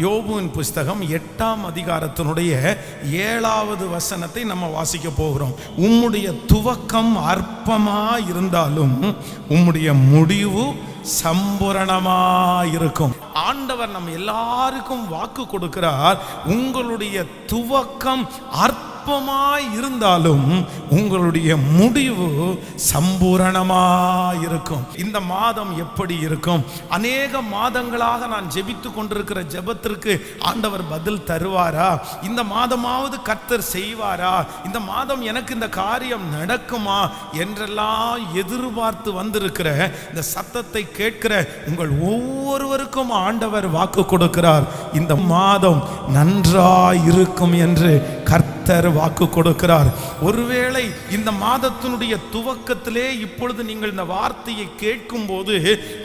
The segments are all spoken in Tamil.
யோபுவின் புஸ்தகம் 8ஆம் அதிகாரத்தினுடைய 7வது வசனத்தை நம்ம வாசிக்க போகிறோம். உம்முடைய துவக்கம் அற்பமா இருந்தாலும் உம்முடைய முடிவு சம்பூரணமாயிருக்கும். ஆண்டவர் நம்ம எல்லாருக்கும் வாக்கு கொடுக்கிறார். உங்களுடைய துவக்கம் அற்பமாய் இருந்தாலும் உங்களுடைய முடிவு சம்பூரணமாயிருக்கும். இந்த மாதம் எப்படி இருக்கும்? அநேக மாதங்களாக நான் ஜெபித்து கொண்டிருக்கிற ஜெபத்திற்கு ஆண்டவர் பதில் தருவாரா? இந்த மாதமாவது கர்த்தர் செய்வாரா? இந்த மாதம் எனக்கு இந்த காரியம் நடக்குமா என்றெல்லாம் எதிர்பார்த்து வந்திருக்கிற இந்த சத்தத்தை கேட்கிற உங்கள் ஒவ்வொருவருக்கும் ஆண்டவர் வாக்கு கொடுக்கிறார். இந்த மாதம் நன்றாய் இருக்கும் என்று கர்த்தர் வாக்கு கொடுக்கிறார். ஒருவேளை இந்த மாதத்தினுடைய துவக்கத்திலே இப்பொழுது நீங்கள் இந்த வார்த்தையை கேட்கும் போது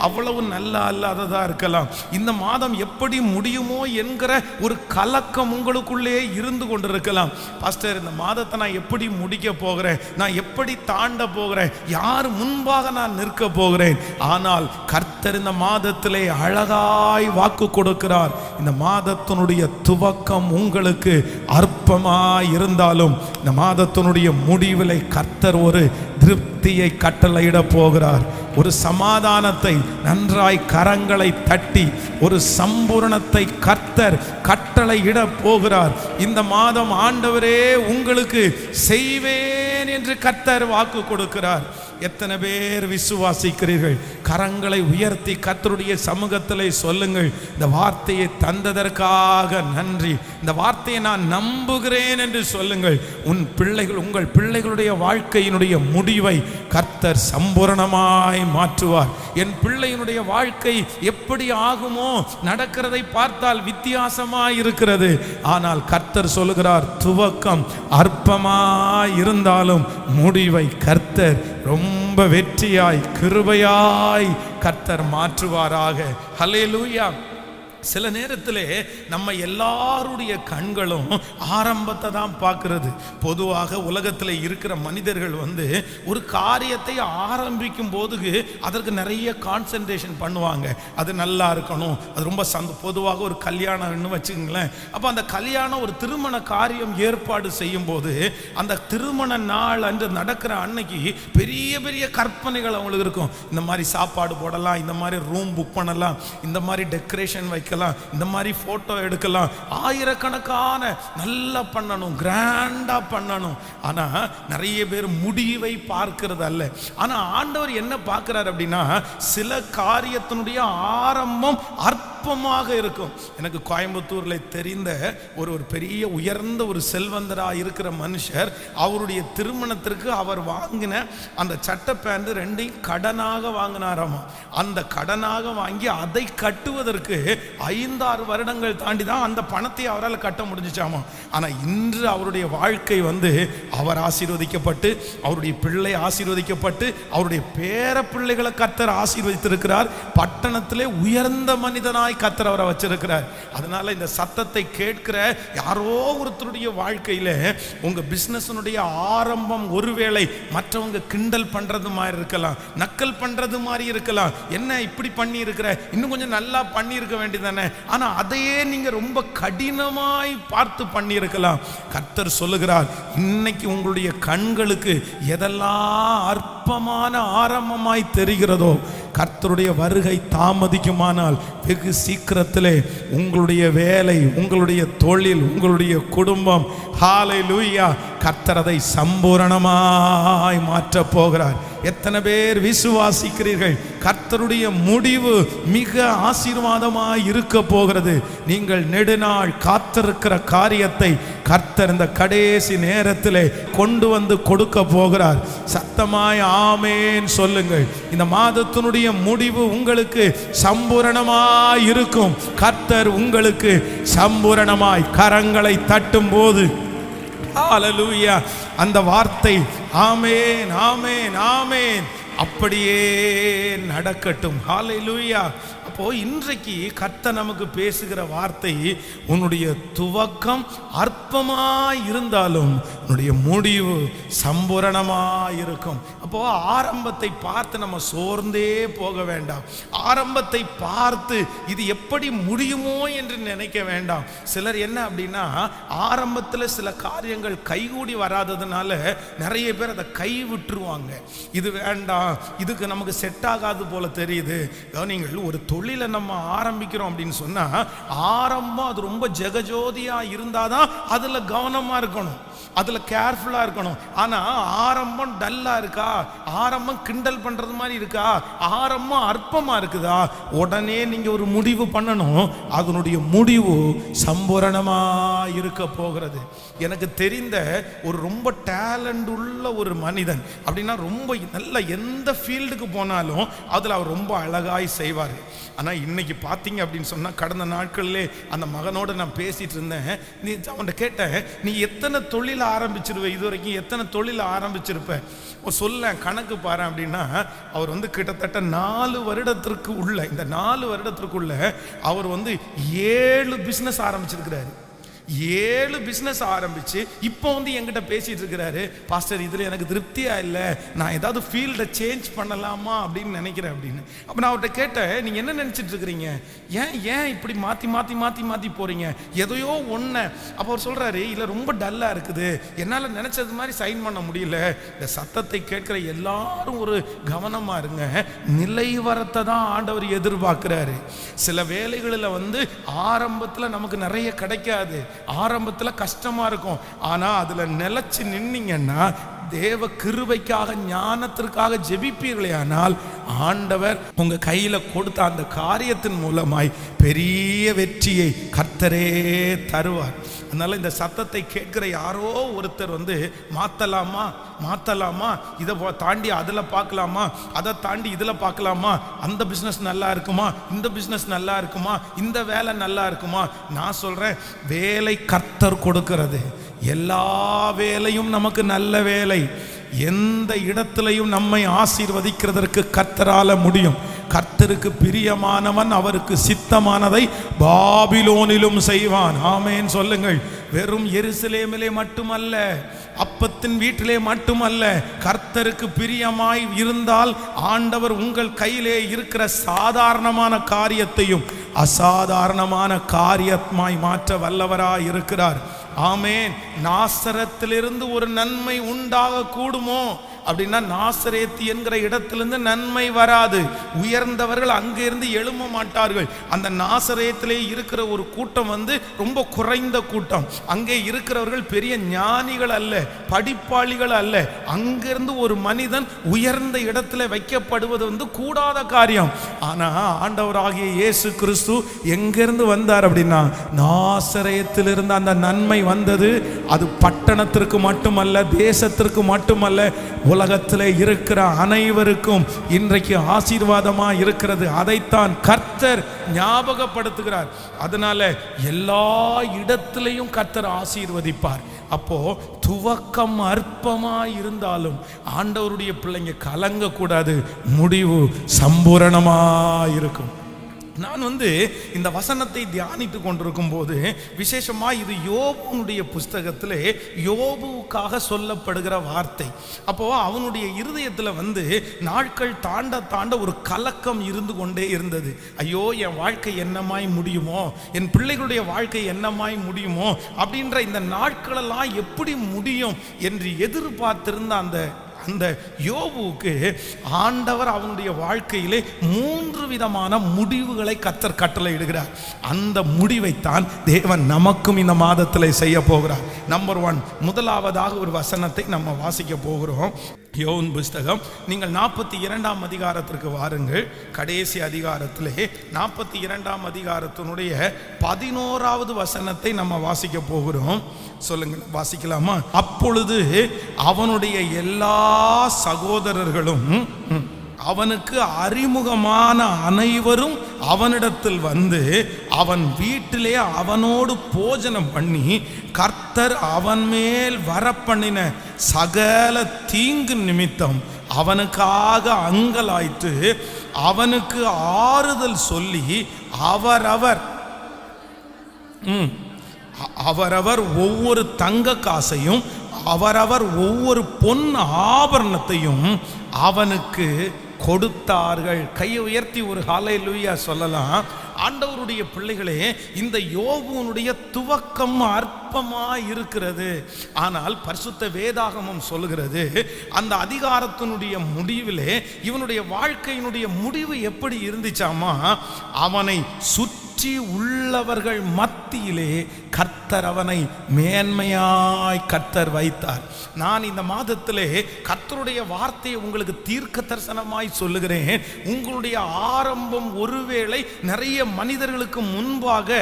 அவ்வளவு நல்லா அல்லாததா இருக்கலாம். இந்த மாதம் எப்படி முடியுமோ என்கிற ஒரு கலக்கம் உங்களுக்குள்ளே இருந்து கொண்டிருக்கலாம். பாஸ்டர், இந்த மாதத்தை நான் எப்படி முடிக்க போகிறேன்? நான் எப்படி தாண்ட போகிறேன்? யார் முன்பாக நான் நிற்க போகிறேன்? ஆனால் கர்த்தர் இந்த மாதத்திலே அழகாய் வாக்கு கொடுக்கிறார். இந்த மாதத்தினுடைய துவக்கம் உங்களுக்கு அற்பமாய் இருந்தாலும் இந்த மாதத்தினுடைய முடிவிலை கர்த்தர் ஒரு திருப்தியை கட்டளையிட போகிறார். ஒரு சமாதானத்தை நன்றாய் கரங்களை தட்டி ஒரு சம்பூரணத்தை கர்த்தர் கட்டளையிட போகிறார். இந்த மாதம் ஆண்டவரே உங்களுக்கு செய்வேன் என்று கர்த்தர் வாக்கு கொடுக்கிறார். எத்தனை பேர் விசுவாசிக்கிறீர்கள்? கரங்களை உயர்த்தி கர்த்தருடைய சமூகத்திலே சொல்லுங்கள், இந்த வார்த்தையை தந்ததற்காக நன்றி, இந்த வார்த்தையை நான் நம்புகிறேன் என்று சொல்லுங்கள். உங்கள் பிள்ளைகளுடைய வாழ்க்கையினுடைய முடிவை கர்த்தர் சம்பூரணமாய் மாற்றுவார். என் பிள்ளையினுடைய வாழ்க்கை எப்படி ஆகுமோ, நடக்கிறதை பார்த்தால் வித்தியாசமாய் இருக்கிறது. ஆனால் கர்த்தர் சொல்லுகிறார், துவக்கம் அற்பமாய் இருந்தாலும் முடிவை கர்த்தர் ரொம்ப வெற்றியாய் கிருபையாய் கர்த்தர் மாற்றுவாராக. ஹல்லேலூயா. சில நேரத்திலே நம்ம எல்லாருடைய கண்களும் ஆரம்பத்தை தான் பார்க்கிறது. பொதுவாக உலகத்தில் இருக்கிற மனிதர்கள் ஒரு காரியத்தை ஆரம்பிக்கும் போது அதற்கு நிறைய கான்சன்ட்ரேஷன் பண்ணுவாங்க. அது நல்லா இருக்கணும், அது ரொம்ப பொதுவாக ஒரு கல்யாணம்னு வச்சுக்கங்களேன். அப்போ அந்த கல்யாணம் ஒரு திருமண காரியம் ஏற்பாடு செய்யும் போது அந்த திருமண நாள் அன்று நடக்கிற அன்னைக்கு பெரிய பெரிய கற்பனைகள் அவங்களுக்கு இருக்கும். இந்த மாதிரி சாப்பாடு போடலாம், இந்த மாதிரி ரூம் புக் பண்ணலாம், இந்த மாதிரி டெக்கரேஷன் வைக்கலாம், இந்த மாதிரி போட்டோ எடுக்கலாம், ஆயிரக்கணக்கான நல்லா பண்ணணும், கிராண்டா பண்ணணும். ஆனா நிறைய பேர் முடிவை பார்க்கிறது அல்ல. ஆனா ஆண்டவர் என்ன பார்க்கிறார் அப்படின்னா, சில காரியத்தினுடைய ஆரம்பம் அற்பமாக இருக்கும். எனக்கு கோயம்புத்தூர்ல தெரிந்த ஒரு பெரிய உயர்ந்த ஒரு செல்வந்தரா இருக்கிற மனுஷர், அவருடைய திருமணத்திற்கு அவர் வாங்கின அந்த சட்டை பேண்ட் 2 கடனாக வாங்கினாராமா. அந்த கடனாக வாங்கி அதை கட்டுவதற்கு 5-6 வருடங்கள் தாண்டி தான் அந்த பணத்தை அவரால் கட்ட முடிஞ்சிச்சாமா. ஆனா இன்று அவருடைய வாழ்க்கை அவர் ஆசீர்வதிக்கப்பட்டு, அவருடைய பிள்ளை ஆசீர்வதிக்கப்பட்டு, அவருடைய பேர பிள்ளைகளை கர்த்தர் ஆசீர்வதித்திருக்கிறார். பட்டணத்திலே உயர்ந்த மனிதனாய் கர்த்தர் அவரை வச்சிருக்கிறார். அதனால இந்த சத்தத்தை கேட்கிற யாரோ ஒருத்தருடைய வாழ்க்கையில உங்க பிசினஸ்னுடைய ஆரம்பம் ஒருவேளை மற்றவங்க கிண்டல் பண்றது மாதிரி இருக்கலாம், நக்கல் பண்றது மாதிரி இருக்கலாம். என்ன இப்படி பண்ணி இருக்கிற, இன்னும் கொஞ்சம் நல்லா பண்ணி இருக்க வேண்டியதானே. ஆனா அதையே நீங்க ரொம்ப கடினமாய் பார்த்து பண்ணி இருக்கலாம். கர்த்தர் சொல்லுகிறார், இன்னைக்கு உங்களுடைய கண்களுக்கு எதெல்லாம் அற்பமான ஆரம்பமாய் தெரிகிறதோ, கர்த்தருடைய வருகை தாமதிக்குமானால் வெகு சீக்கிரத்திலே உங்களுடைய வேலை, உங்களுடைய தொழில், உங்களுடைய குடும்பம், ஹல்லேலூயா, கர்த்தர் அதை சம்பூரணமாய் மாற்ற போகிறார். எத்தனை பேர் விசுவாசிக்கிறீர்கள்? கர்த்தருடைய முடிவு மிக ஆசீர்வாதமாய் இருக்க போகிறது. நீங்கள் நெடுநாள் காத்திருக்கிற காரியத்தை கர்த்தர் இந்த கடைசி நேரத்திலே கொண்டு கொடுக்க போகிறார். சத்தமாய் ஆமேன் சொல்லுங்கள். இந்த மாதத்தினுடைய முடிவு உங்களுக்கு சம்பூரணமாய் இருக்கும். கர்த்தர் உங்களுக்கு சம்பூரணமாய் கரங்களை தட்டும் போது ஹல்லேலூயா, அந்த வார்த்தை ஆமேன் ஆமேன் ஆமேன் அப்படியே நடக்கட்டும். ஹல்லேலூயா. அப்போ இன்றைக்கு கர்த்தர் நமக்கு பேசுகிற வார்த்தை, உன்னுடைய துவக்கம் அற்பமாய் இருந்தாலும் உன்னுடைய முடிவு சம்பூரணமாய் இருக்கும். அப்போ ஆரம்பத்தை பார்த்து நம்ம சோர்ந்தே போக வேண்டாம். ஆரம்பத்தை பார்த்து இது எப்படி முடியுமோ என்று நினைக்க வேண்டாம். சிலர் என்ன அப்படின்னா, ஆரம்பத்தில் சில காரியங்கள் கைகூடி வராததுனால நிறைய பேர் அதை கை விட்டுருவாங்க. இது வேண்டாம், இதுக்கு நமக்கு செட் ஆகாது போல தெரியுது. நீங்கள் ஒரு தொழிலை நம்ம ஆரம்பிக்கிறோம் அப்படின்னு சொன்னா, ஆரம்பம் அது ரொம்ப ஜெகஜோதியா இருந்தாதான் அதுல கவனமா இருக்கணும், அதுல கேர்ஃபுல்லா இருக்கணும். ஆனா ஆரம்பம் டல்லா இருக்கா, ஆரம்பம் கிண்டல் பண்றது மாதிரி இருக்கா, ஆரம்பம் அற்பமா இருக்குதா, உடனே நீங்க ஒரு முடிவு பண்ணணும். அதனுடைய முடிவு சம்பூரணமா இருக்க போகிறது. எனக்கு தெரிந்த ஒரு ரொம்ப டேலண்ட் உள்ள ஒரு மனிதன் அப்படின்னா, ரொம்ப நல்ல எந்த ஃபீல்டுக்கு போனாலும் அதில் அவர் ரொம்ப அழகாய் செய்வார். ஆனால் இன்னைக்கு பார்த்தீங்க அப்படின்னு சொன்னால், கடந்த நாட்களிலே அந்த மகனோட நான் பேசிட்டு இருந்தேன். நீ அவன்கிட்ட கேட்டேன், நீ எத்தனை தொழில் ஆரம்பிச்சிருவ, இது வரைக்கும் எத்தனை தொழில் ஆரம்பிச்சிருப்ப சொல்ல, கணக்கு பாரு அப்படின்னா, அவர் கிட்டத்தட்ட 4 வருடத்திற்கு உள்ள, இந்த 4 வருடத்திற்குள்ள அவர் 7 பிஸ்னஸ் ஆரம்பிச்சிருக்கிறாரு. 7 பிஸ்னஸ் ஆரம்பிச்சு இப்போ என்கிட்ட பேசிட்டு இருக்கிறாரு, பாஸ்டர் இதுல எனக்கு திருப்தியா இல்லை, நான் ஏதாவது ஃபீல்டை சேஞ்ச் பண்ணலாமா அப்படின்னு நினைக்கிறேன் அப்படின்னு. அப்போ நான் அவர்கிட்ட கேட்டேன், நீங்க என்ன நினைச்சிட்டு இருக்கிறீங்க, ஏன் இப்படி மாத்தி மாத்தி மாத்தி மாத்தி போறீங்க, எதையோ ஒன்று. அப்போ அவர் சொல்றாரு, இல்லை ரொம்ப டல்லா இருக்குது, என்னால் நினைச்சது மாதிரி சைன் பண்ண முடியல. இந்த சத்தத்தை கேட்கிற எல்லாரும் ஒரு கவனமா இருங்க, நிலைவரத்தை தான் ஆண்டவர் எதிர்பார்க்கிறாரு. சில வேலைகளில் ஆரம்பத்தில் நமக்கு நிறைய கிடைக்காது, ஆரம்பத்தில் கஷ்டமா இருக்கும். ஆனா அதுல நிலைச்சு நின்னீங்கன்னா, தேவ கிருபைக்காக ஞானத்திற்காக ஜெபிப்பீர்களே ஆனால், ஆண்டவர் உங்க கையில கொடுத்த அந்த காரியத்தின் மூலமாய் பெரிய வெற்றியை கர்த்தரே தருவார். அதனால இந்த சத்தத்தை கேட்கிற யாரோ ஒருத்தர் மாத்தலாமா, இதை தாண்டி அதுல பார்க்கலாமா, அதை தாண்டி இதுல பார்க்கலாமா, அந்த பிசினஸ் நல்லா இருக்குமா, இந்த பிசினஸ் நல்லா இருக்குமா, இந்த வேலை நல்லா இருக்குமா. நான் சொல்றேன், வேலை கர்த்தர் கொடுக்கிறது. எல்லா வேலையும் நமக்கு நல்ல வேலை. எந்த இடத்திலையும் நம்மை ஆசீர்வதிக்கிறதற்கு கர்த்தரால முடியும். கர்த்தருக்கு பிரியமானவன் அவருக்கு சித்தமானதை பாபிலோனிலும் செய்வான். ஆமென் சொல்லுங்கள். வெறும் எருசலேமிலே மட்டுமல்ல, அப்பத்தின் வீட்டிலே மட்டுமல்ல, கர்த்தருக்கு பிரியமாய் இருந்தால் ஆண்டவர் உங்கள் கையிலே இருக்கிற சாதாரணமான காரியத்தையும் அசாதாரணமான காரியமாய் மாற்ற வல்லவராய் இருக்கிறார். ஆமென். நாசரத்திலிருந்து ஒரு நன்மை உண்டாக கூடுமோ அப்படின்னா, நாசரேத்து என்கிற இடத்திலிருந்து நன்மை வராது. உயர்ந்தவர்கள் அங்கிருந்து எழும்ப மாட்டார்கள். அந்த நாசரேத்திலே இருக்கிற ஒரு கூட்டம் ரொம்ப குறைந்த கூட்டம். அங்கே இருக்கிறவர்கள் பெரிய ஞானிகள் அல்ல, படிப்பாளிகள் அல்ல. அங்கிருந்து ஒரு மனிதன் உயர்ந்த இடத்துல வைக்கப்படுவது கூடாத காரியம். ஆனா ஆண்டவராகிய இயேசு கிறிஸ்து எங்கிருந்து வந்தார் அப்படின்னா, நாசரேத்திலிருந்து அந்த நன்மை வந்தது. அது பட்டணத்திற்கு மட்டுமல்ல, தேசத்திற்கு மட்டுமல்ல, உலகத்திலே இருக்கிற அனைவருக்கும் இன்றைக்கு ஆசீர்வாதமா இருக்கிறது. அதைத்தான் கர்த்தர் ஞாபகப்படுத்துகிறார். அதனால எல்லா இடத்திலையும் கர்த்தர் ஆசீர்வதிப்பார். அப்போ துவக்கம் அற்பமா இருந்தாலும் ஆண்டவருடைய பிள்ளைங்க கலங்க கூடாது, முடிவு சம்பூரணமா இருக்கும். நான் இந்த வசனத்தை தியானித்து கொண்டிருக்கும் போது, விசேஷமா இது யோபுனுடைய புஸ்தகத்திலே யோபுவுக்காக சொல்லப்படுகிற வார்த்தை. அப்போ அவனுடைய இருதயத்தில் நாட்கள் தாண்ட தாண்ட ஒரு கலக்கம் இருந்து கொண்டே இருந்தது. ஐயோ, என் வாழ்க்கை என்னமாய் முடியுமோ, என் பிள்ளைகளுடைய வாழ்க்கை என்னமாய் முடியுமோ அப்படின்ற இந்த நாட்களெல்லாம் எப்படி முடியும் என்று எதிர்பார்த்திருந்த அந்த யோபுவுக்கு ஆண்டவர் அவனுடைய வாழ்க்கையிலே 3 விதமான முடிவுகளை கர்த்தர் கட்டளையிடுகிறார். அந்த முடிவைத்தான் தேவன் நமக்கும் இந்த மாதத்தில் செய்ய போகிறார். நம்பர் 1, முதலாவதாக ஒரு வசனத்தை நம்ம வாசிக்க போகிறோம். யோபு புஸ்தகம், நீங்கள் 42ஆம் அதிகாரத்திற்கு வாருங்கள். கடைசி அதிகாரத்திலே 42ஆம் அதிகாரத்தினுடைய 11வது வசனத்தை நம்ம வாசிக்க போகிறோம். சொல்லுங்க, வாசிக்கலாமா? அப்பொழுது அவனுடைய எல்லா சகோதரர்களும் அவனுக்கு அறிமுகமான அனைவரும் அவனிடத்தில் அவன் வீட்டிலே அவனோடு போஜனம் பண்ணி, கர்த்தர் அவன் மேல் வரப்பண்ணின சகல தீங்கு நிமித்தம் அவனுக்காக அங்கலாய்த்து அவனுக்கு ஆறுதல் சொல்லி அவரவர் ஒவ்வொரு தங்க காசையும் அவரவர் ஒவ்வொரு பொன் ஆபரணத்தையும் அவனுக்கு கொடுத்தார்கள். கையை உயர்த்தி ஒரு ஹல்லேலூயா சொல்லலாம். ஆண்டவருடைய பிள்ளைகளே, இந்த யோபுனுடைய துவக்கம் அற்பமாய் இருக்கிறது. ஆனால் பரிசுத்த வேதாகமம் சொல்லுகிறது, அந்த அதிகாரத்தினுடைய முடிவிலே இவனுடைய வாழ்க்கையினுடைய முடிவு எப்படி இருந்துச்சாமா, அவனை சுற்றி உள்ளவர்கள் மத்தியிலே கர்த்தர் அவனை மேன்மையாய் கர்த்தர் வைத்தார். நான் இந்த மாதத்திலே கர்த்தருடைய வார்த்தையை உங்களுக்கு தீர்க்க தரிசனமாய் சொல்லுகிறேன். உங்களுடைய ஆரம்பம் ஒருவேளை நிறைய மனிதர்களுக்கு முன்பாக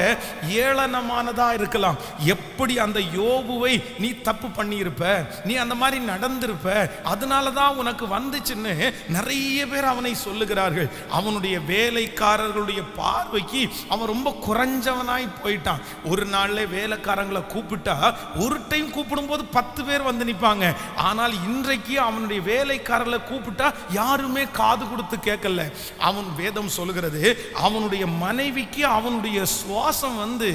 ஏளனமானதா இருக்கலாம். எப்படி அந்த யோபுவை நீ தப்பு பண்ணியிருப்ப, நீ அந்த மாதிரி நடந்திருப்ப, அதனாலதான் உனக்கு வந்துச்சுன்னு நிறைய பேர் அவனை சொல்லுகிறார்கள். அவனுடைய வேலைக்காரர்களுடைய பார்வைக்கு அவன் ரொம்ப குறைஞ்சவனாய் போயிட்டான். ஒரு நாள்ல வேலைக்காரங்களை கூப்பிட்டா ஒரு டைம் கூப்பிடும் போது 10 பேர் வந்து நிற்பாங்க. ஆனால் இன்றைக்கு அவனுடைய வேலைக்காரர்களை கூப்பிட்டா யாருமே காது கொடுத்து கேட்கல. அவன் வேதம் சொல்லுகிறது, அவனுடைய மனைவிக்கு அவனுடைய சுவாசம் வந்து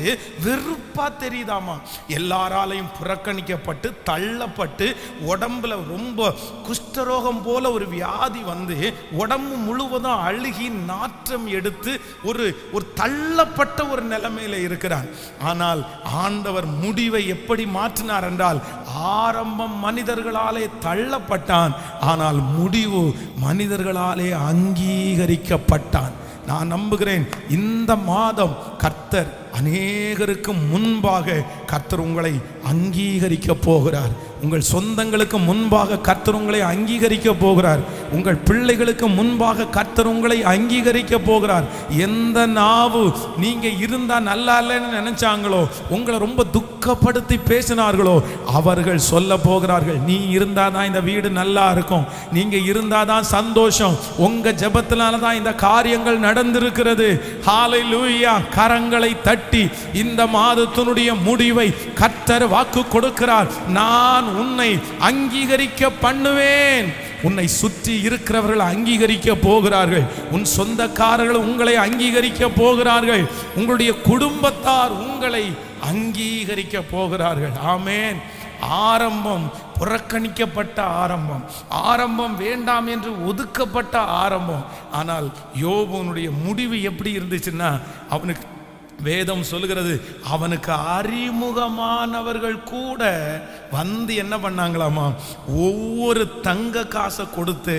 வெறுப்பா தெரியுதாமா. எல்லாராலையும் புறக்கணிக்கப்பட்டு தள்ளப்பட்டு உடம்புல ரொம்ப குஷ்டரோகம் போல ஒரு வியாதி வந்து உடம்பு முழுவதும் அழுகி நாற்றம் எடுத்து ஒரு தள்ளப்பட்ட ஒரு நிலைமையில இருக்கிறான். ஆனால் ஆண்டவர் முடிவை எப்படி மாற்றினார் என்றால், ஆரம்பம் மனிதர்களாலே தள்ளப்பட்டான், ஆனால் முடிவு மனிதர்களாலே அங்கீகரிக்கப்பட்டான். நான் நம்புகிறேன் இந்த மாதம் கர்த்தர் அநேகருக்கு முன்பாக கர்த்தர் உங்களை அங்கீகரிக்க போகிறார். உங்கள் சொந்தங்களுக்கு முன்பாக கர்த்தர் உங்களை அங்கீகரிக்க போகிறார். உங்கள் பிள்ளைகளுக்கு முன்பாக கர்த்தர் உங்களை அங்கீகரிக்க போகிறார். எந்த நாவு நீங்க இருந்தா நல்லா இல்லைன்னு நினைச்சாங்களோ, உங்களை ரொம்ப துக்கப்படுத்தி பேசினார்களோ, அவர்கள் சொல்ல போகிறார்கள், நீ இருந்தாதான் இந்த வீடு நல்லா இருக்கும், நீங்க இருந்தாதான் சந்தோஷம், உங்க ஜெபத்தினால தான் இந்த காரியங்கள் நடந்திருக்கிறது. ஹல்லேலூயா. கரங்களை தட்டி இந்த மாதத்தினுடைய முடிவை கர்த்தர் வாக்கு கொடுக்கிறார். நான் உன்னை அங்கீகரிக்க பண்ணுவேன். உன்னை சுற்றி இருக்கிறவர்கள் அங்கீகரிக்க போகிறார்கள். உன் சொந்தக்காரர்கள் உங்களை அங்கீகரிக்க போகிறார்கள். உங்களுடைய குடும்பத்தார் உங்களை அங்கீகரிக்க போகிறார்கள். ஆமென். ஆரம்பம் புறக்கணிக்கப்பட்ட ஆரம்பம், ஆரம்பம் வேண்டாம் என்று ஒதுக்கப்பட்ட ஆரம்பம். ஆனால் யோபுனுடைய முடிவு எப்படி இருந்துச்சுன்னா, அவனுக்கு வேதம் சொல்லுகிறது, அவனுக்கு அறிமுகமானவர்கள் கூட வந்து என்ன பண்ணாங்களாமா, ஒவ்வொரு தங்க காசை கொடுத்து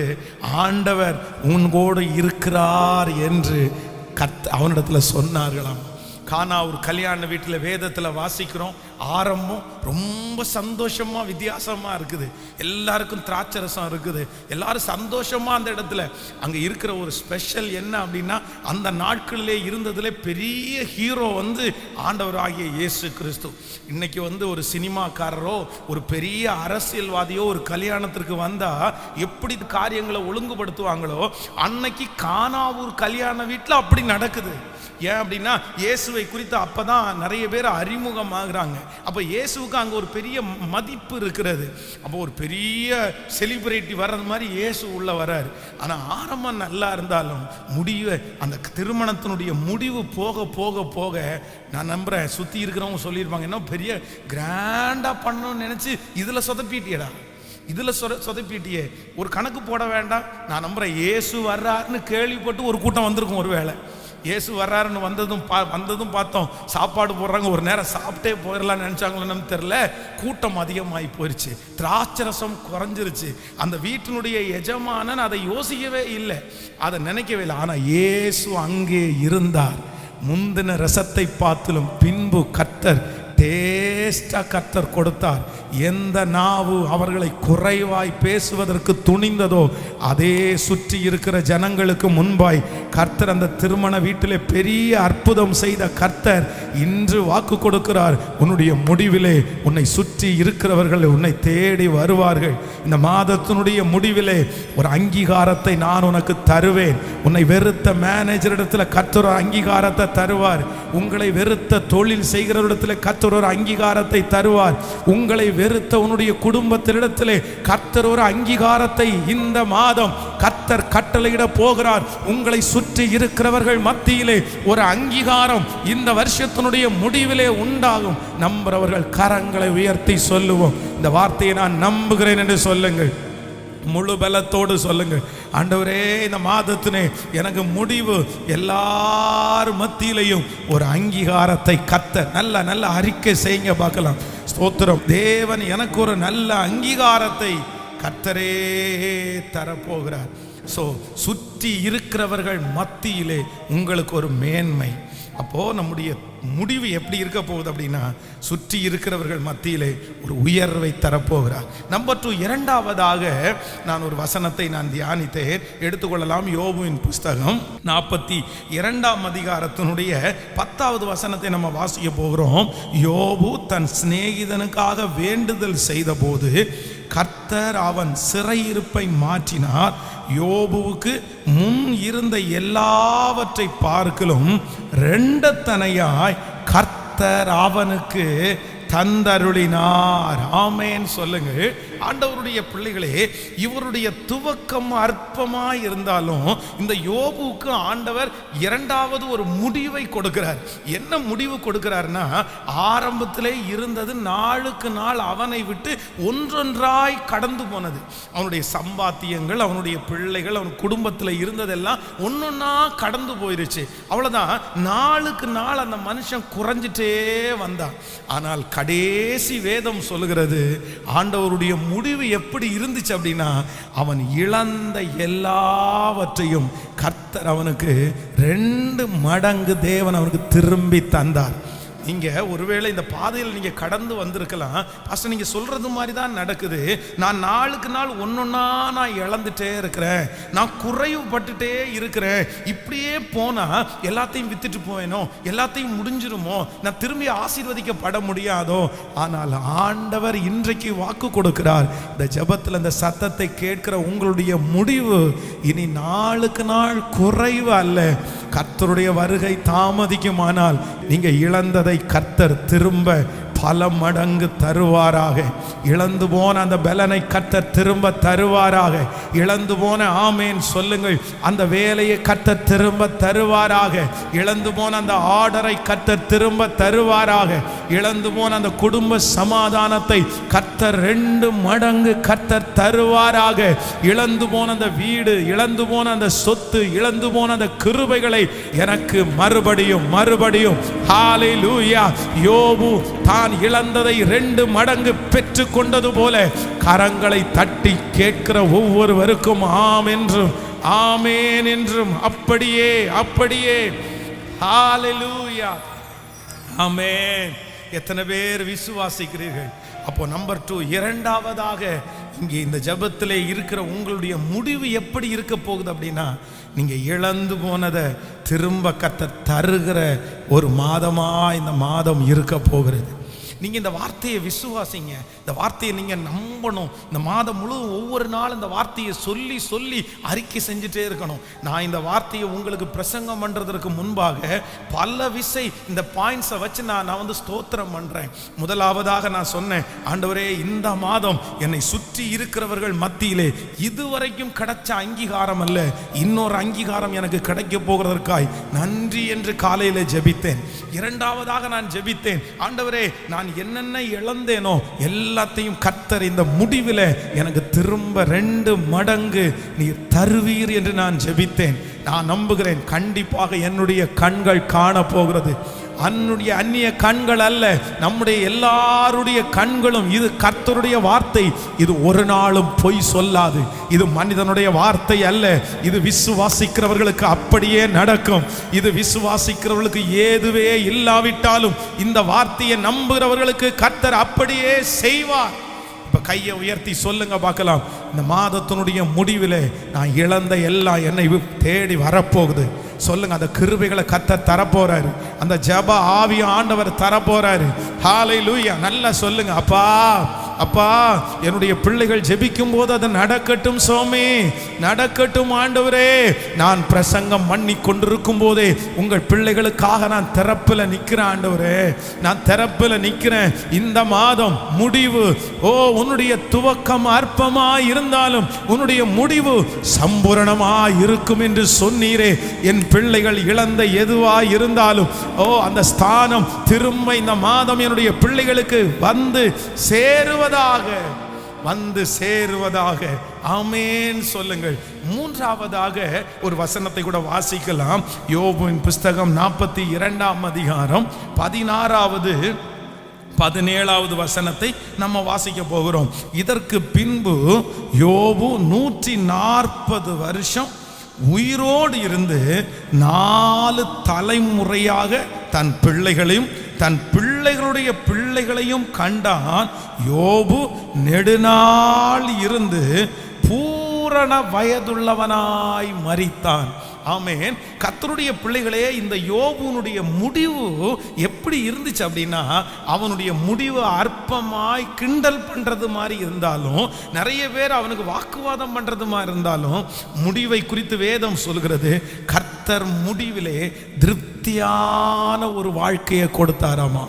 ஆண்டவர் உன்கூட இருக்கிறார் என்று அவனிடத்துல சொன்னார்களாம். கானா ஒரு கல்யாண வீட்டில் வேதத்தில் வாசிக்கிறோம், ஆரம்பம் ரொம்ப சந்தோஷமா வித்தியாசமா இருக்குது. எல்லாருக்கும் திராட்சை ரசம் இருக்குது, எல்லாரும் சந்தோஷமா அந்த இடத்துல. அங்க இருக்கிற ஒரு ஸ்பெஷல் என்ன அப்படின்னா, அந்த நாட்களிலே இருந்ததுல பெரிய ஹீரோ வந்து ஆண்டவர் ஆகிய இயேசு கிறிஸ்து. இன்னைக்கு வந்து ஒரு சினிமாக்காரரோ ஒரு பெரிய அரசியல்வாதியோ ஒரு கல்யாணத்திற்கு வந்தா எப்படி காரியங்களை ஒழுங்குபடுத்துவாங்களோ, அன்னைக்கு கானாவூர் கல்யாண வீட்டில் அப்படி நடக்குது. ஏன் அப்படின்னா, இயேசுவை குறித்து அப்பதான் நிறைய பேர் அறிமுகமாகறாங்க. அப்ப இயேசுவுக்கு அங்க ஒரு பெரிய மதிப்பு இருக்கிறது. அப்போ ஒரு பெரிய செலிபிரிட்டி வர்றது மாதிரி இயேசு உள்ள வர்றாரு. ஆனா ஆரம்பம் நல்லா இருந்தாலும் முடிவு, அந்த திருமணத்தினுடைய முடிவு போக போக போக நான் நம்புறேன், சுத்தி இருக்கிறவங்க சொல்லியிருப்பாங்க, என்ன பெரிய கிராண்டா பண்ணணும்னு நினைச்சு இதுல சொதப்பிட்டியடா, இதுல சொதப்பிட்டியே, ஒரு கணக்கு போட வேண்டாம். நான் நம்புறேன் இயேசு வர்றாருன்னு கேள்விப்பட்டு ஒரு கூட்டம் வந்திருக்கும். ஒருவேளை இயேசு வர்றாருன்னு வந்ததும் பார்த்தோம், சாப்பாடு போடுறாங்க, ஒரு நேரம் சாப்பிட்டே போயிடலாம்னு நினைச்சாங்களோன்னு தெரியல, கூட்டம் அதிகமாகி போயிடுச்சு, திராட்சரசம் குறைஞ்சிருச்சு. அந்த வீட்டினுடைய எஜமானன் அதை யோசிக்கவே இல்லை, அதை நினைக்கவே இல்லை. ஆனால் இயேசு அங்கே இருந்தார். முந்தின ரசத்தை பார்த்திலும் பின்பு கர்த்தர் டேஸ்டா கர்த்தர் கொடுத்தார். எந்த நாவு அவர்களை குறைவாய் பேசுவதற்கு துணிந்ததோ, அதே சுற்றி இருக்கிற ஜனங்களுக்கு முன்பாய் கர்த்தர் அந்த திருமண வீட்டிலே பெரிய அற்புதம் செய்த கர்த்தர் இன்று வாக்கு கொடுக்கிறார், உன்னுடைய முடிவிலே உன்னை சுற்றி இருக்கிறவர்கள் உன்னை தேடி வருவார்கள். இந்த மாதத்தினுடைய முடிவிலே ஒரு அங்கீகாரத்தை நான் உனக்கு தருவேன். உன்னை வெறுத்த மேனேஜரிடத்தில் கர்த்தர் ஒரு அங்கீகாரத்தை தருவார். உங்களை வெறுத்த தொழில் செய்கிறவரிடத்தில் கர்த்தர் ஒரு அங்கீகாரம் அங்கீகாரத்தை தருவார். உங்களை வெறுத்த உன்னுடைய குடும்பத்தினிடத்திலே கர்த்தர் ஒரு அங்கீகாரத்தை இந்த மாதம் கர்த்தர் கட்டளையிட போகிறார். உங்களை சுற்றி இருக்கிறவர்கள் மத்தியிலே ஒரு அங்கீகாரம் இந்த வருஷத்தினுடைய முடிவிலே உண்டாகும். நம்புறவர்கள் கரங்களை உயர்த்தி சொல்லுவோம், இந்த வார்த்தையை நான் நம்புகிறேன் என்று சொல்லுங்கள். முழு பலத்தோடு சொல்லுங்கள், ஆண்டவரே இந்த மாதத்தினே எனக்கு முடிவு எல்லாரும் மத்தியிலையும் ஒரு அங்கீகாரத்தை கர்த்தர் நல்ல நல்ல அறிக்கை செய்யுங்க பார்க்கலாம். ஸ்தோத்திரம். தேவன் எனக்கு ஒரு நல்ல அங்கீகாரத்தை கர்த்தரே தரப்போகிறார். சுற்றி இருக்கிறவர்கள் மத்தியிலே உங்களுக்கு ஒரு மேன்மை. அப்போ நம்முடைய முடிவு எப்படி இருக்க போகுது அப்படின்னா, சுற்றி இருக்கிறவர்கள் மத்தியிலே ஒரு உயர்வை தரப்போகிறார். நம்பர் 2, இரண்டாவதாக நான் ஒரு வசனத்தை நான் தியானித்தேன். எடுத்துக்கொள்ளலாம். யோபுவின் புஸ்தகம் 42ஆம் அதிகாரத்தினுடைய 10வது வசனத்தை நம்ம வாசிக்க போகிறோம். யோபு தன் சிநேகிதனுக்காக வேண்டுதல் செய்த போது கர்த்தர் அவன் சிறையிருப்பை மாற்றினார். யோபுவுக்கு முன் இருந்த எல்லாவற்றை பார்க்கலும் 2 தனையாய் கர்த்தர் அவனுக்கு தந்தருளினார். ஆமென் சொல்லுங்க. ஆண்டவருடைய பிள்ளைகளே, இவருடைய துவக்கம் அற்பமாய் இருந்தாலும் இந்த யோபுவுக்கு ஆண்டவர் இரண்டாவது ஒரு முடிவை கொடுக்கிறார். என்ன முடிவு கொடுக்கிறார்னா, ஆரம்பத்திலே இருந்தது நாளுக்கு நாள் அவனை விட்டு ஒன்றொன்றாய் கடந்து போனது. அவனுடைய சம்பாத்தியங்கள், அவனுடைய பிள்ளைகள், அவன் குடும்பத்தில் இருந்ததெல்லாம் ஒன்னொன்னா கடந்து போயிருச்சு. அவ்வளவுதான். நாளுக்கு நாள் அந்த மனுஷன் குறைஞ்சிட்டே வந்தான். ஆனால் கடைசி வேதம் சொல்லுகிறது, ஆண்டவருடைய முடிவு எப்படி இருந்துச்சு அப்படின்னா, அவன் இழந்த எல்லாவற்றையும் கர்த்தர் அவனுக்கு 2 மடங்கு தேவன் அவனுக்கு திரும்பி தந்தார். நீங்க ஒருவேளை இந்த பாதையில் நீங்க கடந்து வந்திருக்கலாம். பாஸ்டர், நீங்க சொல்றது மாதிரி தான் நடக்குது. நான் நாளுக்கு நாள் ஒன்னொன்னா நான் இழந்துட்டே இருக்கிறேன், நான் குறைவுபட்டுட்டே இருக்கிறேன். இப்படியே போனா எல்லாத்தையும் வித்துட்டு போவேனோ, எல்லாத்தையும் முடிஞ்சிருமோ, நான் திரும்பி ஆசீர்வதிக்கப்பட முடியாதோ. ஆனால் ஆண்டவர் இன்றைக்கு வாக்கு கொடுக்கிறார். இந்த ஜெபத்தில் இந்த சத்தத்தை கேட்கிற உங்களுடைய முடிவு இனி நாளுக்கு நாள் குறைவு அல்ல. கர்த்தருடைய வருகை தாமதிக்குமானால் நீங்க இழந்ததை கர்த்தர் திரும்ப பல மடங்கு தருவாராக. இழந்து போன அந்த பலனை கர்த்தர் திரும்ப தருவாராக. இழந்து போன, ஆமேன் சொல்லுங்கள், அந்த வேலையை கர்த்தர் திரும்ப தருவாராக. இழந்து போன அந்த ஆர்டரை கர்த்தர் திரும்ப தருவாராக. இழந்து போன அந்த குடும்ப சமாதானத்தை கர்த்தர் 2 மடங்கு கர்த்தர் தருவாராக. இழந்து போன அந்த வீடு, இழந்து போன அந்த சொத்து, இழந்து போன அந்த கிருபைகளை எனக்கு மறுபடியும் ஹல்லேலூயா. யோபு தான் இழந்ததை 2 மடங்கு பெற்று கொண்டது போல கரங்களை தட்டி கேட்கிற ஒவ்வொருவருக்கும் ஆம் என்றும் ஆமேன் என்றும் அப்படியே ஹல்லேலூயா ஆமேன். எத்தனை பேர் விசுவாசிக்கிறீர்கள்? அப்போ நம்பர் 2, இரண்டாவதாக இங்கே இந்த ஜெபத்திலே இருக்கிற உங்களுடைய முடிவு எப்படி இருக்க போகுது அப்படின்னா, நீங்க இழந்து போனதை திரும்ப கர்த்தர் தருகிற ஒரு மாதமா இந்த மாதம் இருக்க போகிறது. நீங்க இந்த வார்த்தையை விசுவாசிங்க, இந்த வார்த்தையை நீங்க நம்பணும். இந்த மாதம் முழுவதும் ஒவ்வொரு நாளும் இந்த வார்த்தையை சொல்லி சொல்லி அறிக்கை செஞ்சுட்டே இருக்கணும். நான் இந்த வார்த்தையை உங்களுக்கு பிரசங்கம் பண்றதற்கு முன்பாக பல விசை இந்த பாயிண்ட்ஸை வச்சு நான் வந்து ஸ்தோத்திரம் பண்றேன். முதலாவதாக நான் சொன்னேன், ஆண்டவரே இந்த மாதம் என்னை சுற்றி இருக்கிறவர்கள் மத்தியிலே இதுவரைக்கும் கிடைச்ச அங்கீகாரம் அல்ல, இன்னொரு அங்கீகாரம் எனக்கு கிடைக்க போகிறதற்காய் நன்றி என்று காலையிலே ஜெபித்தேன். இரண்டாவதாக நான் ஜெபித்தேன், ஆண்டவரே நான் என்னென்ன இழந்தேனோ எல்லாத்தையும் கர்த்தர் இந்த முடிவில் எனக்கு திரும்ப 2 மடங்கு நீர் தருவீர் என்று நான் ஜெபித்தேன். நான் நம்புகிறேன், கண்டிப்பாக என்னுடைய கண்கள் காண போகிறது. அந்நிய கண்கள் அல்ல, நம்முடைய எல்லாருடைய கண்களும். இது கர்த்தருடைய வார்த்தை, இது ஒரு நாளும் பொய் சொல்லாது. இது மனிதனுடைய வார்த்தை அல்ல, இது விசுவாசிக்கிறவர்களுக்கு அப்படியே நடக்கும். இது விசுவாசிக்கிறவர்களுக்கு ஏதுவே இல்லாவிட்டாலும் இந்த வார்த்தையை நம்புகிறவர்களுக்கு கர்த்தர் அப்படியே செய்வார். இப்ப கையை உயர்த்தி சொல்லுங்க பார்க்கலாம், இந்த மாதத்தினுடைய முடிவிலே நான் இழந்த எல்லாம் என்னை தேடி வரப்போகுது. சொல்லுங்க, அந்த கிருபைகளை கர்த்தர் தரப்போறாரு, அந்த ஜெப ஆவிய ஆண்டவர் தரப்போறாரு. ஹல்லேலூயா. நல்லா சொல்லுங்க, அப்பா அப்பா என்னுடைய பிள்ளைகள் ஜெபிக்கும் போது அது நடக்கட்டும் சுவாமி, நடக்கட்டும் ஆண்டவரே. நான் பிரசங்கம் பண்ணி கொண்டிருக்கும் போதே உங்கள் பிள்ளைகளுக்காக நான் திறப்பில் நிற்கிறேன் ஆண்டவரே, நான் திறப்பில் நிற்கிறேன். இந்த மாதம் முடிவு உன்னுடைய துவக்கம் அற்பமாய் இருந்தாலும் உன்னுடைய முடிவு சம்பூரணமாய் இருக்கும் என்று சொன்னீரே. என் பிள்ளைகள் இழந்த எதுவாய் இருந்தாலும் அந்த ஸ்தானம் திரும்ப இந்த மாதம் என்னுடைய பிள்ளைகளுக்கு வந்து சேருவதாக. ஆமென் சொல்லுங்கள். மூன்றாவதாக ஒரு வசனத்தை கூட வாசிக்கலாம். யோபுவின் புஸ்தகம் 42ஆம் அதிகாரம் 16வது 17வது வசனத்தை நம்ம வாசிக்க போகிறோம். இதற்கு பின்பு யோபு 140 வருஷம் உயிரோடு இருந்து 4 தலைமுறையாக தன் பிள்ளைகளையும் தன் பிள்ளைகளுடைய பிள்ளைகளையும் கண்டான். யோபு நெடுநாள் இருந்து பூரண வயதுள்ளவனாய் மரித்தான். ஆமென். கர்த்தருடைய பிள்ளைகளே, இந்த யோபுனுடைய முடிவு எப்படி இருந்துச்சு அப்படின்னா, அவனுடைய முடிவு அற்பமாய் கிண்டல் பண்றது மாதிரி இருந்தாலும், நிறைய பேர் அவனுக்கு வாக்குவாதம் பண்றது மாதிரி இருந்தாலும், முடிவை குறித்து வேதம் சொல்கிறது, கர்த்தர் முடிவிலே திருப்தியான ஒரு வாழ்க்கையை கொடுத்தாராமா.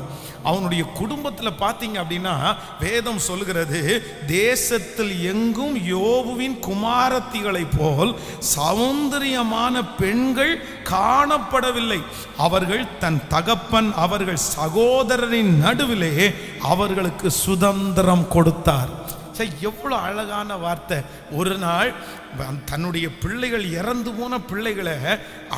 அவனுடைய குடும்பத்தில் பார்த்தீங்க அப்படின்னா வேதம் சொல்கிறது, தேசத்தில் எங்கும் யோபுவின் குமாரத்திகளை போல் சௌந்தரியமான பெண்கள் காணப்படவில்லை. அவர்கள் தன் தகப்பன் அவர்கள் சகோதரரின் நடுவிலே அவர்களுக்கு சுதந்திரம் கொடுத்தார். எவ்வளோ அழகான வார்த்தை. ஒரு நாள் தன்னுடைய பிள்ளைகள் இறந்து போன பிள்ளைகளை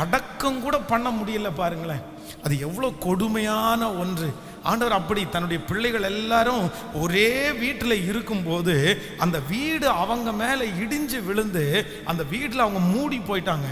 அடக்கம் கூட பண்ண முடியல பாருங்களேன். அது எவ்வளோ கொடுமையான ஒன்று. ஆண்டவர் அப்படி தன்னுடைய பிள்ளைகள் எல்லாரும் ஒரே வீட்டில் இருக்கும்போது அந்த வீடு அவங்க மேலே இடிஞ்சு விழுந்து அந்த வீட்டில் அவங்க மூடி போயிட்டாங்க.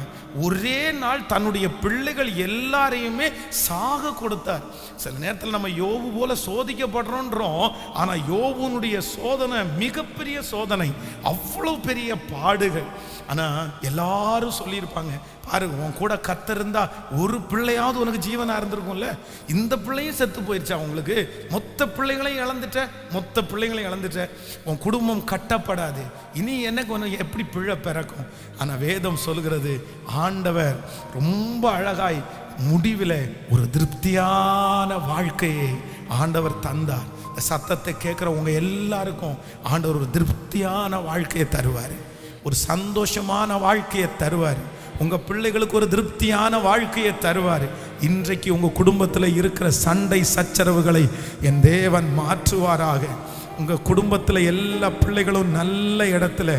ஒரே நாள் தன்னுடைய பிள்ளைகள் எல்லாரையுமே சாக கொடுத்தார். சில நேரத்தில் நம்ம யோபு போல சோதிக்கப்படுறோன்றோம், ஆனால் யோபுனுடைய சோதனை மிகப்பெரிய சோதனை, அவ்வளோ பெரிய பாடுகள். ஆனால் எல்லாரும் சொல்லியிருப்பாங்க, பாருங்க உன் கூட கர்த்தர் இருந்தா ஒரு பிள்ளையாவது உனக்கு ஜீவனா இருந்திருக்கும்ல. இந்த பிள்ளையும் செத்து போயிடுச்சா உங்களுக்கு? மொத்த பிள்ளைகளையும் இழந்துட்ட. உன் குடும்பம் கட்டப்படாது. இனி எனக்கு உனக்கு எப்படி பிள்ளை பிறக்கும்? ஆனால் வேதம் சொல்கிறது, ஆண்டவர் ரொம்ப அழகாய் முடிவில் ஒரு திருப்தியான வாழ்க்கையை ஆண்டவர் தந்தார். சத்தத்தை கேட்குற உங்க எல்லாருக்கும் ஆண்டவர் ஒரு திருப்தியான வாழ்க்கையை தருவார், ஒரு சந்தோஷமான வாழ்க்கையை தருவார். உங்க பிள்ளைகளுக்கு ஒரு திருப்தியான வாழ்க்கையை தருவார். இன்றைக்கு உங்க குடும்பத்தில் இருக்கிற சண்டை சச்சரவுகளை என் தேவன் மாற்றுவாராக. உங்க குடும்பத்தில் எல்லா பிள்ளைகளும் நல்ல இடத்துல,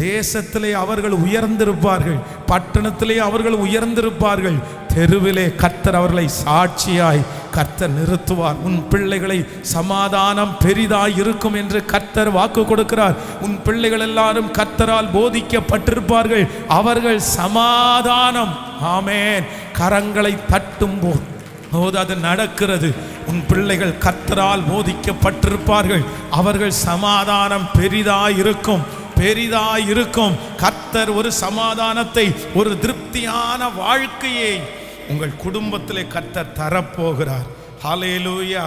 தேசத்திலே அவர்கள் உயர்ந்திருப்பார்கள், பட்டணத்திலே அவர்கள் உயர்ந்திருப்பார்கள், தெருவிலே கர்த்தர் அவர்களை சாட்சியாய் கர்த்தர் நிறுத்துவார். உன் பிள்ளைகளை சமாதானம் பெரிதாய் இருக்கும் என்று கர்த்தர் வாக்கு கொடுக்கிறார். உன் பிள்ளைகள் எல்லாரும் கர்த்தரால் போதிக்கப்பட்டிருப்பார்கள், அவர்கள் சமாதானம். ஆமென். கரங்களை தட்டும் போது அது நடக்கிறது. உன் பிள்ளைகள் கர்த்தரால் போதிக்கப்பட்டிருப்பார்கள், அவர்கள் சமாதானம் பெரிதாயிருக்கும். கர்த்தர் ஒரு சமாதானத்தை, ஒரு திருப்தியான வாழ்க்கையை உங்கள் குடும்பத்திலே கர்த்தர் தரப்போகிறார். ஹல்லேலூயா.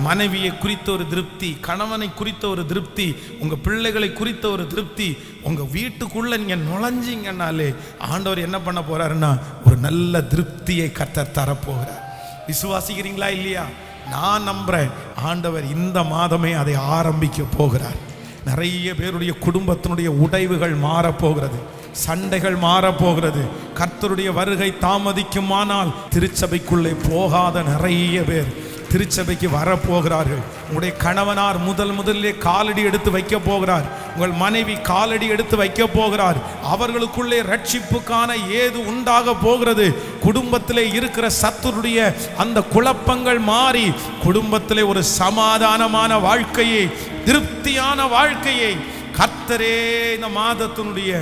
மனைவியை குறித்த ஒரு திருப்தி, கணவனை குறித்த ஒரு திருப்தி, உங்க பிள்ளைகளை குறித்த ஒரு திருப்தி. உங்க வீட்டுக்குள்ள நீங்க நுழைஞ்சிங்கன்னாலே ஆண்டவர் என்ன பண்ண போறாருன்னா ஒரு நல்ல திருப்தியை கர்த்தர் தரப்போகிறார். விசுவாசிக்கிறீங்களா இல்லையா? நான் நம்புறேன், ஆண்டவர் இந்த மாதமே அதை ஆரம்பிக்க போகிறார். நிறைய பேருடைய குடும்பத்தினுடைய உடைவுகள் மாறப்போகிறது, சண்டைகள் மாறப்போகிறது. கர்த்தருடைய வருகை தாமதிக்குமானால் திருச்சபைக்குள்ளே போகாத நிறைய பேர் திருச்சபைக்கு வரப்போகிறார்கள். உங்களுடைய கணவனார் முதலிலே காலடி எடுத்து வைக்க போகிறார், உங்கள் மனைவி காலடி எடுத்து வைக்க போகிறார். அவர்களுக்குள்ளே ரட்சிப்புக்கான ஏது உண்டாக போகிறது. குடும்பத்திலே இருக்கிற சத்துருடைய அந்த குழப்பங்கள் மாறி குடும்பத்திலே ஒரு சமாதானமான வாழ்க்கையை, திருப்தியான வாழ்க்கையை கர்த்தரே இந்த மாதத்தினுடைய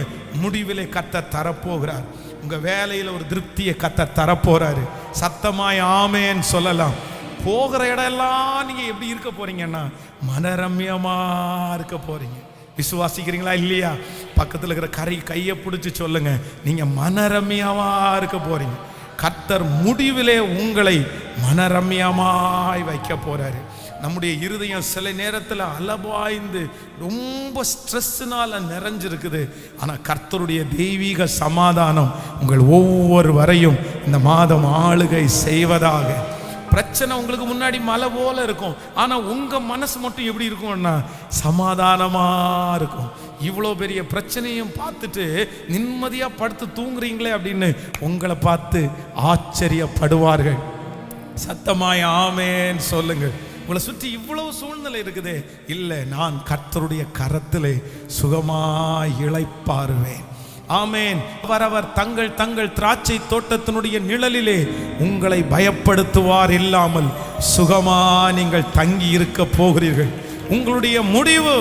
முடிவிலே கர்த்தர் தரப்போகிறார். உங்க வேலையில் ஒரு திருப்தியை கர்த்தர் தரப்போறாரு. சத்தமாய் ஆமென் சொல்லலாம். போகிற இடம்லாம் நீங்க எப்படி இருக்க போறீங்கன்னா மனரம்யமா இருக்க போறீங்க. விசுவாசிக்கிறீங்களா இல்லையா? பக்கத்தில் இருக்கிற கையை பிடிச்சி சொல்லுங்க, நீங்க மனரம்யமா இருக்க போறீங்க. கர்த்தர் முடிவிலே உங்களை மனரம்யமாய் வைக்க போறாரு. நம்முடைய இருதயம் சில நேரத்தில் அலபாய்ந்து ரொம்ப ஸ்ட்ரெஸ்ஸுனால நிறைஞ்சிருக்குது. ஆனால் கர்த்தருடைய தெய்வீக சமாதானம் உங்கள் ஒவ்வொருவரையும் இந்த மாதம் ஆளுகை செய்வதாக. பிரச்சனை உங்களுக்கு முன்னாடி மலை போல இருக்கும், ஆனால் உங்கள் மனசு மட்டும் எப்படி இருக்கும்னா சமாதானமாக இருக்கும். இவ்வளோ பெரிய பிரச்சனையும் பார்த்துட்டு நிம்மதியாக படுத்து தூங்குறீங்களே அப்படின்னு உங்களை பார்த்து ஆச்சரியப்படுவார்கள். சத்தமாய் ஆமேன் சொல்லுங்க. உங்களை சுற்றி இவ்வளவு சூழ்நிலை இருக்குது, இல்லை நான் கர்த்தருடைய கரத்திலே சுகமாய் இளைப்பாறுவேன். ஆமேன். அவரவர் தங்கள் தங்கள் திராட்சை தோட்டத்தினுடைய நிழலிலே உங்களை பயப்படுத்துவார் இல்லாமல் சுகமா நீங்கள் தங்கி இருக்க போகிறீர்கள். உங்களுடைய முடிவு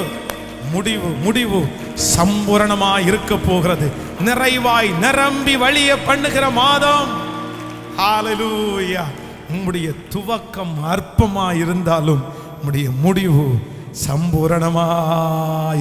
முடிவு முடிவு சம்பூரணமாய் இருக்க போகிறது. நிறைவாய் நிரம்பி வழிய பண்ணுகிற மாதம். ஹல்லேலூயா. உம்முடைய துவக்கம் அற்பமாய் இருந்தாலும் உம்முடைய முடிவு சம்பூரணமா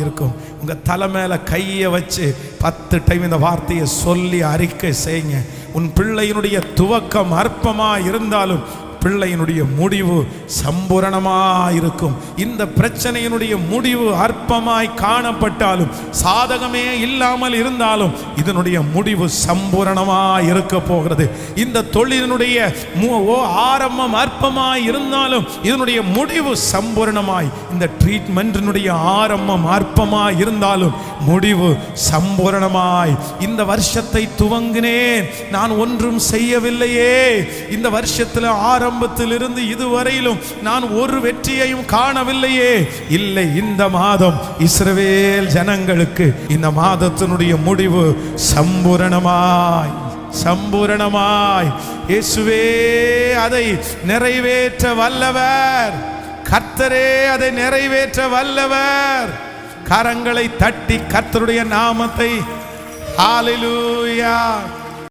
இருக்கும். உங்க தலை மேல கையை வச்சு 10 டைம் இந்த வார்த்தையை சொல்லி அறிக்கை செய்யுங்க. உன் பிள்ளையினுடைய துவக்கம் அற்பமா இருந்தாலும் பிள்ளையினுடைய முடிவு சம்பூரணமாய் இருக்கும். இந்த பிரச்சனையினுடைய முடிவு அற்பமாய் காணப்பட்டாலும் சாதகமே இல்லாமல் இருந்தாலும் இதனுடைய முடிவு சம்பூரணமாய் இருக்க போகிறது. இந்த தொழிலினுடைய ஆரம்பம் அற்பமாய் இருந்தாலும் இதனுடைய முடிவு சம்பூரணமாய், இந்த ட்ரீட்மெண்டினுடைய ஆரம்பம் அற்பமாய் இருந்தாலும் முடிவு சம்பூரணமாய். இந்த வருஷத்தை துவங்கினேன், நான் ஒன்றும் செய்யவில்லையே, இந்த வருஷத்தில் ஆரம்பத்திலிருந்து இதுவரையிலும் நான் ஒரு வெற்றியையும் காணவில்லையே. இல்லை, இந்த மாதம் இஸ்ரவேல் ஜனங்களுக்கு இந்த மாதத்தினுடைய முடிவு சம்பூரணமாய் சம்பூரணமாய் இயேசுவே அதை நிறைவேற்ற வல்லவர். கர்த்தரே அதை நிறைவேற்ற வல்லவர். கரங்களை தட்டி கர்த்தருடைய நாமத்தை ஹல்லேலூயா